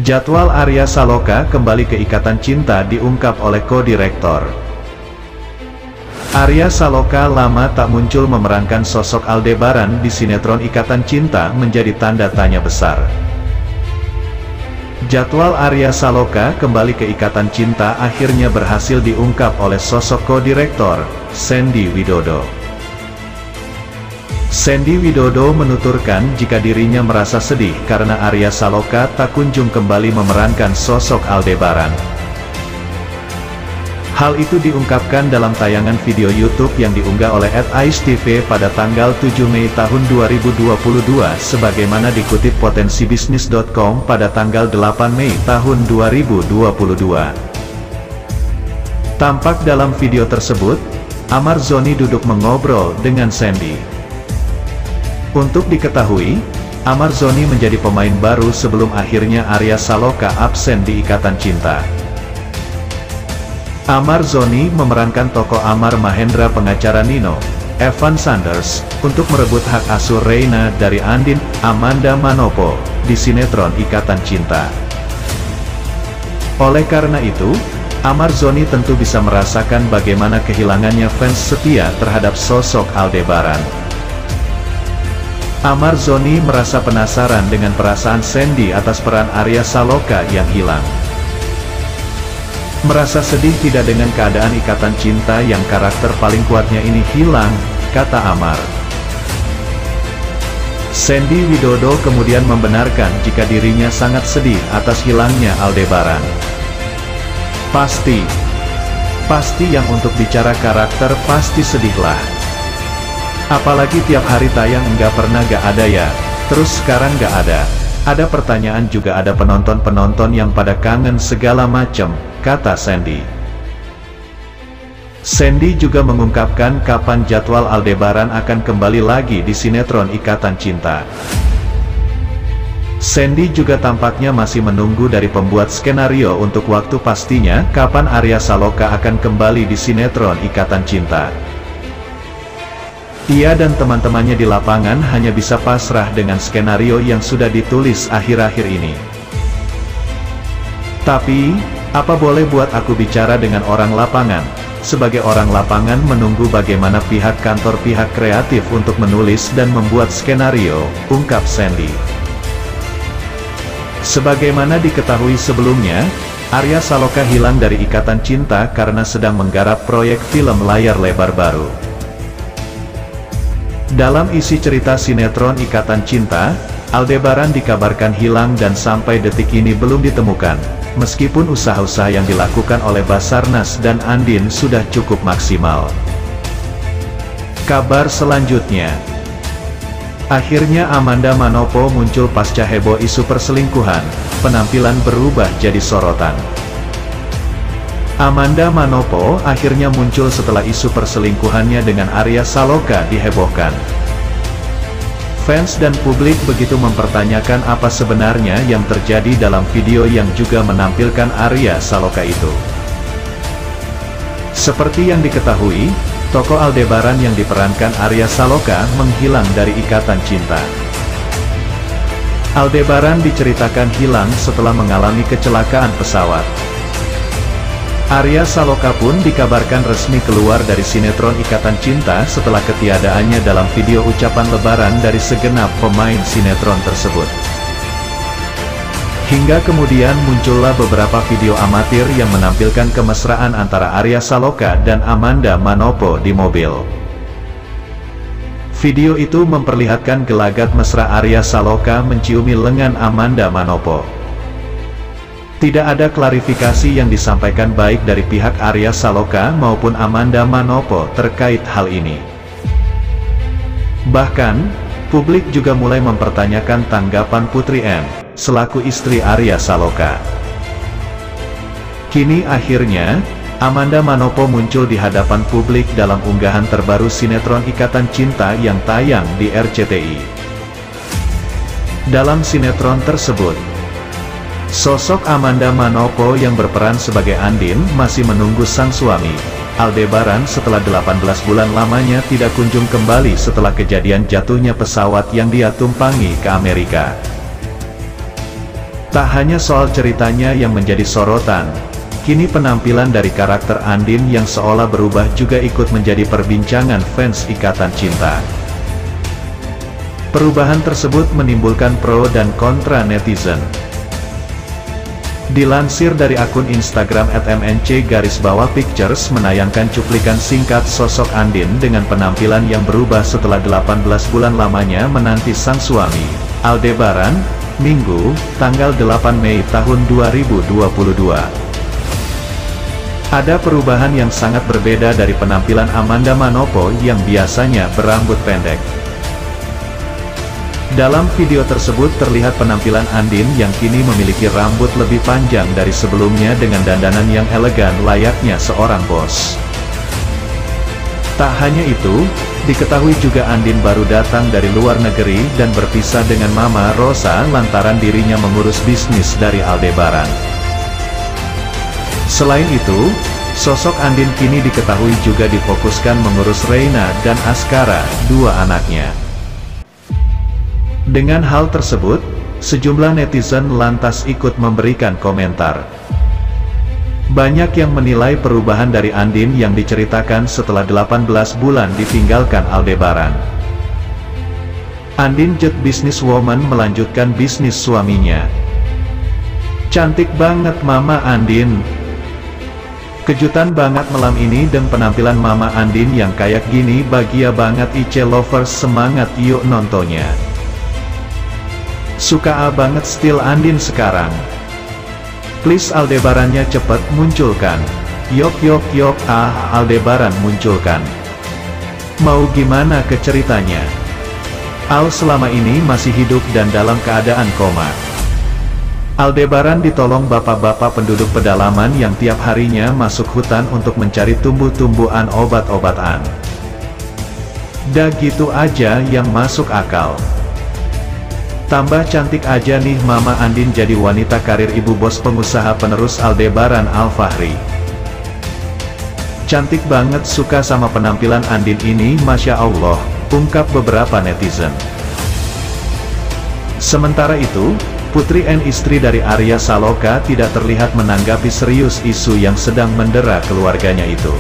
Jadwal Arya Saloka kembali ke Ikatan Cinta diungkap oleh co-direktor. Arya Saloka lama tak muncul memerankan sosok Aldebaran di sinetron Ikatan Cinta menjadi tanda tanya besar. Jadwal Arya Saloka kembali ke Ikatan Cinta akhirnya berhasil diungkap oleh sosok co-direktor, Sandy Widodo. Sandy Widodo menuturkan jika dirinya merasa sedih karena Arya Saloka tak kunjung kembali memerankan sosok Aldebaran. Hal itu diungkapkan dalam tayangan video YouTube yang diunggah oleh @aistv pada tanggal 7 Mei tahun 2022 sebagaimana dikutip potensibisnis.com pada tanggal 8 Mei tahun 2022. Tampak dalam video tersebut, Amar Zoni duduk mengobrol dengan Sandy. Untuk diketahui, Amar Zoni menjadi pemain baru sebelum akhirnya Arya Saloka absen di Ikatan Cinta. Amar Zoni memerankan tokoh Amar Mahendra pengacara Nino, Evan Sanders, untuk merebut hak asuh Reina dari Andin, Amanda Manopo, di sinetron Ikatan Cinta. Oleh karena itu, Amar Zoni tentu bisa merasakan bagaimana kehilangannya fans setia terhadap sosok Aldebaran. Amar Zoni merasa penasaran dengan perasaan Sandy atas peran Arya Saloka yang hilang. Merasa sedih tidak dengan keadaan Ikatan Cinta yang karakter paling kuatnya ini hilang, kata Amar. Sandy Widodo kemudian membenarkan jika dirinya sangat sedih atas hilangnya Aldebaran. Pasti yang untuk bicara karakter pasti sedihlah. Apalagi tiap hari tayang nggak pernah gak ada ya, terus sekarang gak ada. Ada pertanyaan juga ada penonton-penonton yang pada kangen segala macem, kata Sandy. Sandy juga mengungkapkan kapan jadwal Aldebaran akan kembali lagi di sinetron Ikatan Cinta. Sandy juga tampaknya masih menunggu dari pembuat skenario untuk waktu pastinya kapan Arya Saloka akan kembali di sinetron Ikatan Cinta. Ia dan teman-temannya di lapangan hanya bisa pasrah dengan skenario yang sudah ditulis akhir-akhir ini. Tapi, apa boleh buat aku bicara dengan orang lapangan? Sebagai orang lapangan menunggu bagaimana pihak kantor pihak kreatif untuk menulis dan membuat skenario, ungkap Sandy. Sebagaimana diketahui sebelumnya, Arya Saloka hilang dari Ikatan Cinta karena sedang menggarap proyek film layar lebar baru. Dalam isi cerita sinetron Ikatan Cinta, Aldebaran dikabarkan hilang dan sampai detik ini belum ditemukan, meskipun usaha-usaha yang dilakukan oleh Basarnas dan Andin sudah cukup maksimal. Kabar selanjutnya, akhirnya Amanda Manopo muncul pasca heboh isu perselingkuhan, penampilan berubah jadi sorotan. Amanda Manopo akhirnya muncul setelah isu perselingkuhannya dengan Arya Saloka dihebohkan. Fans dan publik begitu mempertanyakan apa sebenarnya yang terjadi dalam video yang juga menampilkan Arya Saloka itu. Seperti yang diketahui, tokoh Aldebaran yang diperankan Arya Saloka menghilang dari Ikatan Cinta. Aldebaran diceritakan hilang setelah mengalami kecelakaan pesawat. Arya Saloka pun dikabarkan resmi keluar dari sinetron Ikatan Cinta setelah ketiadaannya dalam video ucapan lebaran dari segenap pemain sinetron tersebut. Hingga kemudian muncullah beberapa video amatir yang menampilkan kemesraan antara Arya Saloka dan Amanda Manopo di mobil. Video itu memperlihatkan gelagat mesra Arya Saloka menciumi lengan Amanda Manopo. Tidak ada klarifikasi yang disampaikan baik dari pihak Arya Saloka maupun Amanda Manopo terkait hal ini. Bahkan, publik juga mulai mempertanyakan tanggapan Putri M, selaku istri Arya Saloka. Kini akhirnya, Amanda Manopo muncul di hadapan publik dalam unggahan terbaru sinetron Ikatan Cinta yang tayang di RCTI. Dalam sinetron tersebut, sosok Amanda Manopo yang berperan sebagai Andin masih menunggu sang suami, Aldebaran setelah 18 bulan lamanya tidak kunjung kembali setelah kejadian jatuhnya pesawat yang dia tumpangi ke Amerika. Tak hanya soal ceritanya yang menjadi sorotan, kini penampilan dari karakter Andin yang seolah berubah juga ikut menjadi perbincangan fans Ikatan Cinta. Perubahan tersebut menimbulkan pro dan kontra netizen. Dilansir dari akun Instagram @mnc_pictures menayangkan cuplikan singkat sosok Andin dengan penampilan yang berubah setelah 18 bulan lamanya menanti sang suami, Aldebaran, Minggu, tanggal 8 Mei tahun 2022. Ada perubahan yang sangat berbeda dari penampilan Amanda Manopo yang biasanya berambut pendek. Dalam video tersebut terlihat penampilan Andin yang kini memiliki rambut lebih panjang dari sebelumnya dengan dandanan yang elegan layaknya seorang bos. Tak hanya itu, diketahui juga Andin baru datang dari luar negeri dan berpisah dengan Mama Rosa lantaran dirinya mengurus bisnis dari Aldebaran. Selain itu, sosok Andin kini diketahui juga difokuskan mengurus Reina dan Askara, dua anaknya. Dengan hal tersebut, sejumlah netizen lantas ikut memberikan komentar. Banyak yang menilai perubahan dari Andin yang diceritakan setelah 18 bulan ditinggalkan Aldebaran. Andin jet businesswoman melanjutkan bisnis suaminya. Cantik banget Mama Andin. Kejutan banget malam ini dan penampilan Mama Andin yang kayak gini bahagia banget IC lovers semangat yuk nontonnya. Suka banget style Andin sekarang. Please Aldebarannya cepet munculkan. Yok Aldebaran munculkan. Mau gimana ke ceritanya? Al selama ini masih hidup dan dalam keadaan koma. Aldebaran ditolong bapak-bapak penduduk pedalaman yang tiap harinya masuk hutan untuk mencari tumbuh-tumbuhan obat-obatan. Dah gitu aja yang masuk akal. Tambah cantik aja nih Mama Andin jadi wanita karir ibu bos pengusaha penerus Aldebaran Al-Fahri. Cantik banget, suka sama penampilan Andin ini Masya Allah, ungkap beberapa netizen. Sementara itu, Putri N istri dari Arya Saloka tidak terlihat menanggapi serius isu yang sedang mendera keluarganya itu.